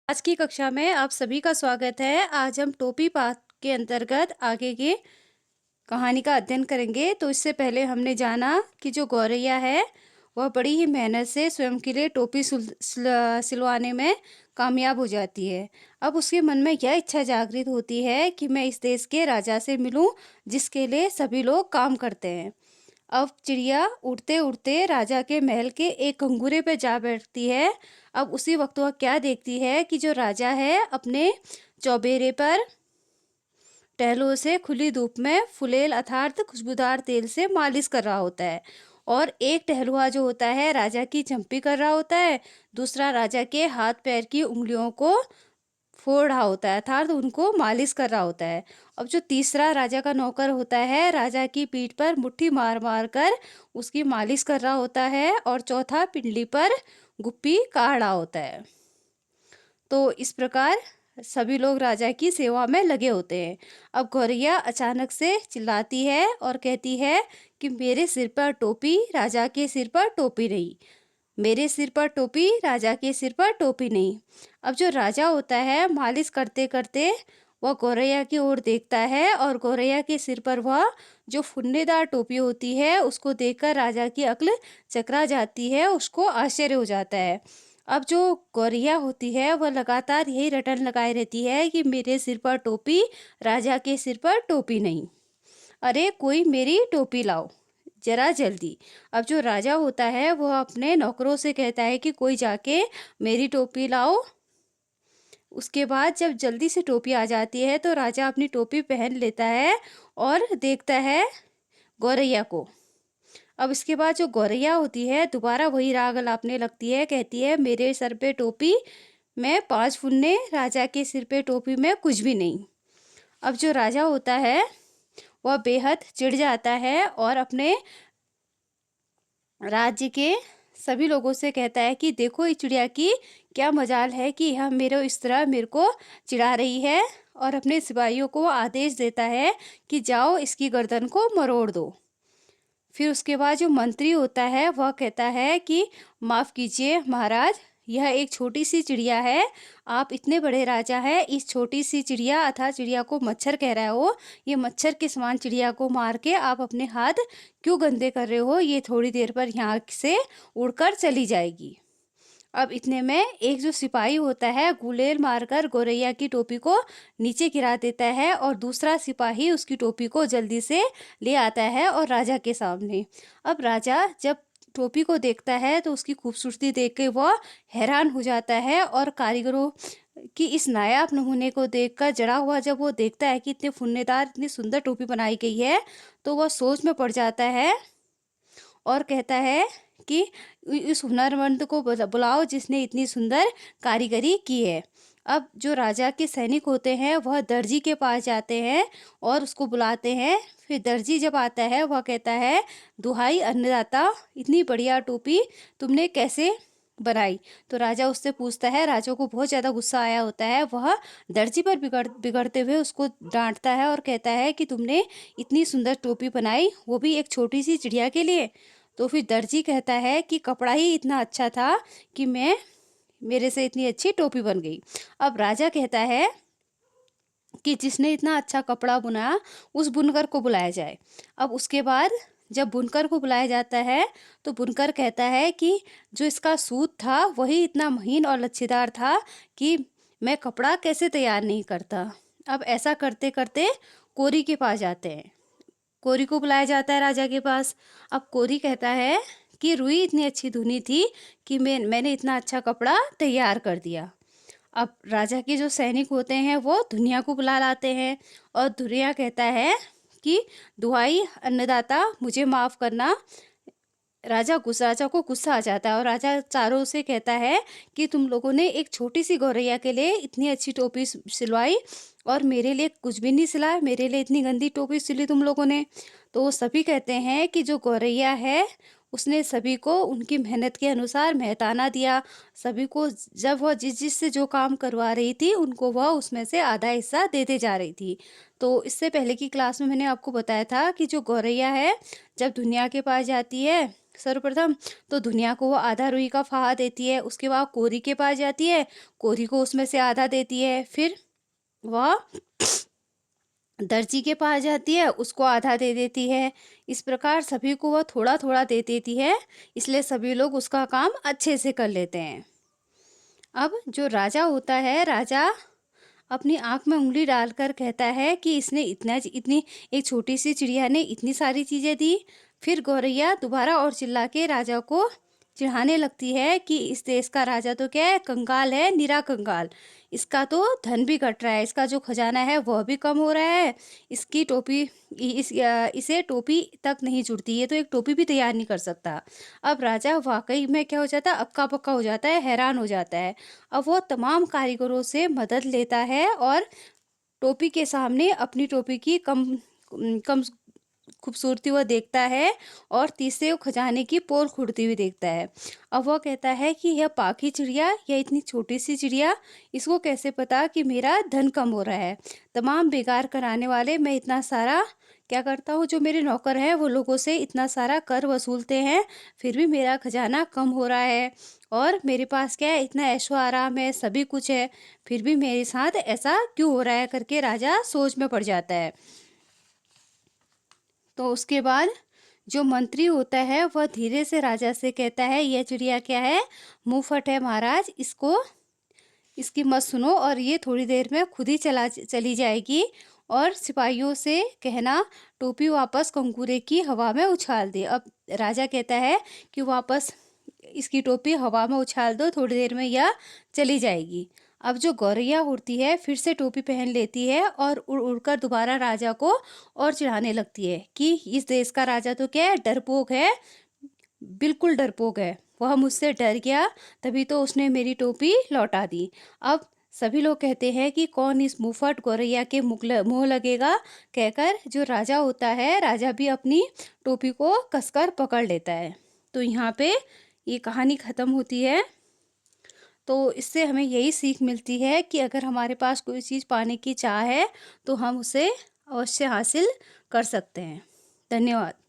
आज की कक्षा में आप सभी का स्वागत है। आज हम टोपी पाठ के अंतर्गत आगे की कहानी का अध्ययन करेंगे। तो इससे पहले हमने जाना कि जो गौरैया है वह बड़ी ही मेहनत से स्वयं के लिए टोपी सिलवाने में कामयाब हो जाती है। अब उसके मन में यह इच्छा जागृत होती है कि मैं इस देश के राजा से मिलूं, जिसके लिए सभी लोग काम करते हैं। अब चिड़िया उड़ते उड़ते राजा के महल के एक घंघुरे पे जा बैठती है। अब उसी वक्त वह क्या देखती है कि जो राजा है अपने चौबेरे पर टहलों से खुली धूप में फुलेल अर्थात खुशबूदार तेल से मालिश कर रहा होता है। और एक टहलुआ जो होता है राजा की चंपी कर रहा होता है, दूसरा राजा के हाथ पैर की उंगलियों को फोड़ रहा होता है अर्थात उनको मालिश कर रहा होता है। अब जो तीसरा राजा का नौकर होता है राजा की पीठ पर मुट्ठी मार मार कर उसकी मालिश कर रहा होता है, और चौथा पिंडली पर गुप्पी काढ़ रहा होता है। तो इस प्रकार सभी लोग राजा की सेवा में लगे होते हैं। अब गौरैया अचानक से चिल्लाती है और कहती है कि मेरे सिर पर टोपी, राजा के सिर पर टोपी नहीं। मेरे सिर पर टोपी, राजा के सिर पर टोपी नहीं। अब जो राजा होता है मालिश करते करते वह गौरैया की ओर देखता है, और गौरैया के सिर पर वह जो फुन्नेदार टोपी होती है उसको देखकर राजा की अक्ल चकरा जाती है, उसको आश्चर्य हो जाता है। अब जो गौरैया होती है वह लगातार यही रटन लगाए रहती है कि मेरे सिर पर टोपी, राजा के सिर पर टोपी नहीं। अरे कोई मेरी टोपी लाओ जरा जल्दी। अब जो राजा होता है वह अपने नौकरों से कहता है कि कोई जाके मेरी टोपी लाओ। उसके बाद जब जल्दी से टोपी आ जाती है तो राजा अपनी टोपी पहन लेता है और देखता है गौरैया को। अब इसके बाद जो गौरैया होती है दोबारा वही राग अलापने लगती है, कहती है मेरे सर पे टोपी में 5 फुन्ने, राजा के सिर पे टोपी में कुछ भी नहीं। अब जो राजा होता है वह बेहद चिढ़ जाता है और अपने राज्य के सभी लोगों से कहता है कि देखो इस चिड़िया की क्या मजाल है कि यह इस तरह मेरे को चिढ़ा रही है, और अपने सिपाहियों को आदेश देता है कि जाओ इसकी गर्दन को मरोड़ दो। फिर उसके बाद जो मंत्री होता है वह कहता है कि माफ़ कीजिए महाराज, यह एक छोटी सी चिड़िया है। आप इतने बड़े राजा हैं, इस छोटी सी चिड़िया अथवा चिड़िया को मच्छर कह रहा हो, ये मच्छर के समान चिड़िया को मार के आप अपने हाथ क्यों गंदे कर रहे हो? ये थोड़ी देर पर यहाँ से उड़कर चली जाएगी। अब इतने में एक जो सिपाही होता है गुलेल मारकर गौरैया की टोपी को नीचे गिरा देता है, और दूसरा सिपाही उसकी टोपी को जल्दी से ले आता है और राजा के सामने। अब राजा जब टोपी को देखता है तो उसकी खूबसूरती देख के वह हैरान हो जाता है, और कारीगरों की इस नायाब नमूने को देखकर जड़ा हुआ जब वो देखता है कि इतने फुन्नेदार इतनी सुंदर टोपी बनाई गई है, तो वह सोच में पड़ जाता है और कहता है कि इस हुनरमंद को बुलाओ जिसने इतनी सुंदर कारीगरी की है। अब जो राजा के सैनिक होते हैं वह दर्जी के पास जाते हैं और उसको बुलाते हैं। फिर दर्जी जब आता है वह कहता है दुहाई अन्नदाता, इतनी बढ़िया टोपी तुमने कैसे बनाई? तो राजा उससे पूछता है, राजा को बहुत ज़्यादा गुस्सा आया होता है, वह दर्जी पर बिगड़ते हुए उसको डांटता है और कहता है कि तुमने इतनी सुंदर टोपी बनाई, वो भी एक छोटी सी चिड़िया के लिए। तो फिर दर्जी कहता है कि कपड़ा ही इतना अच्छा था कि मेरे से इतनी अच्छी टोपी बन गई। अब राजा कहता है कि जिसने इतना अच्छा कपड़ा बुना उस बुनकर को बुलाया जाए। अब उसके बाद जब बुनकर को बुलाया जाता है तो बुनकर कहता है कि जो इसका सूत था वही इतना महीन और लच्छेदार था कि मैं कपड़ा कैसे तैयार नहीं करता। अब ऐसा करते करते कोरी के पास जाते हैं। कोरी को बुलाया जाता है राजा के पास। अब कोरी कहता है कि रुई इतनी अच्छी धुनी थी कि मैंने इतना अच्छा कपड़ा तैयार कर दिया। अब राजा के जो सैनिक होते हैं वो दुनिया को बुला लाते हैं, और दुनिया कहता है कि दुहाई अन्नदाता मुझे माफ़ करना। राजा को गुस्सा आ जाता है और राजा चारों से कहता है कि तुम लोगों ने एक छोटी सी गौरैया के लिए इतनी अच्छी टोपी सिलवाई, और मेरे लिए कुछ भी नहीं सिला, मेरे लिए इतनी गंदी टोपी सिली तुम लोगों ने। तो वो सभी कहते हैं कि जो गौरैया है उसने सभी को उनकी मेहनत के अनुसार मेहताना दिया। सभी को जब वह जिस जिस से जो काम करवा रही थी उनको वह उसमें से आधा हिस्सा देते जा रही थी। तो इससे पहले की क्लास में मैंने आपको बताया था कि जो गौरैया है जब दुनिया के पास जाती है सर्वप्रथम तो दुनिया को वो आधा रुई का फाहा देती है, उसके बाद कोरी के पास जाती है, कोरी को उसमें से आधा देती है, फिर वह दर्जी के पास जाती है, उसको आधा दे देती है। इस प्रकार सभी को वह थोड़ा थोड़ा दे देती है, इसलिए सभी लोग उसका काम अच्छे से कर लेते हैं। अब जो राजा होता है, राजा अपनी आँख में उँगली डालकर कहता है कि इसने इतनी एक छोटी सी चिड़िया ने इतनी सारी चीज़ें दी। फिर गौरैया दोबारा और चिल्ला के राजा को चिढ़ाने लगती है कि इस देश का राजा तो क्या है, कंगाल है, निरा कंगाल। इसका तो धन भी घट रहा है, इसका जो खजाना है वह भी कम हो रहा है। इसकी टोपी इसे टोपी तक नहीं जुड़ती, ये तो एक टोपी भी तैयार नहीं कर सकता। अब राजा वाकई में क्या हो जाता है, अक्का पक्का हो जाता है, हैरान हो जाता है। अब वो तमाम कारीगरों से मदद लेता है और टोपी के सामने अपनी टोपी की कम खूबसूरती वह देखता है और तीसरे वो खजाने की पोल खुलती हुई देखता है। अब वह कहता है कि यह पाखी चिड़िया, यह इतनी छोटी सी चिड़िया, इसको कैसे पता कि मेरा धन कम हो रहा है। तमाम बेकार कराने वाले मैं इतना सारा क्या करता हूँ, जो मेरे नौकर हैं वो लोगों से इतना सारा कर वसूलते हैं, फिर भी मेरा खजाना कम हो रहा है। और मेरे पास क्या है, इतना ऐशो आराम है, सभी कुछ है, फिर भी मेरे साथ ऐसा क्यों हो रहा है करके राजा सोच में पड़ जाता है। तो उसके बाद जो मंत्री होता है वह धीरे से राजा से कहता है, यह चिड़िया क्या है, मुंहफट है महाराज, इसकी मत सुनो और ये थोड़ी देर में खुद ही चली जाएगी। और सिपाहियों से कहना टोपी वापस कंकूरे की हवा में उछाल दे। अब राजा कहता है कि वापस इसकी टोपी हवा में उछाल दो, थोड़ी देर में यह चली जाएगी। अब जो गौरैया उड़ती है फिर से टोपी पहन लेती है और उड़ उड़कर दोबारा राजा को और चिढ़ाने लगती है कि इस देश का राजा तो क्या है, डरपोक है, बिल्कुल डरपोक है, वह मुझसे डर गया, तभी तो उसने मेरी टोपी लौटा दी। अब सभी लोग कहते हैं कि कौन इस मुंहफट गौरैया के मुंह लगेगा, कहकर जो राजा होता है, राजा भी अपनी टोपी को कसकर पकड़ लेता है। तो यहाँ पे ये कहानी ख़त्म होती है। तो इससे हमें यही सीख मिलती है कि अगर हमारे पास कोई चीज़ पाने की चाह है तो हम उसे अवश्य हासिल कर सकते हैं। धन्यवाद।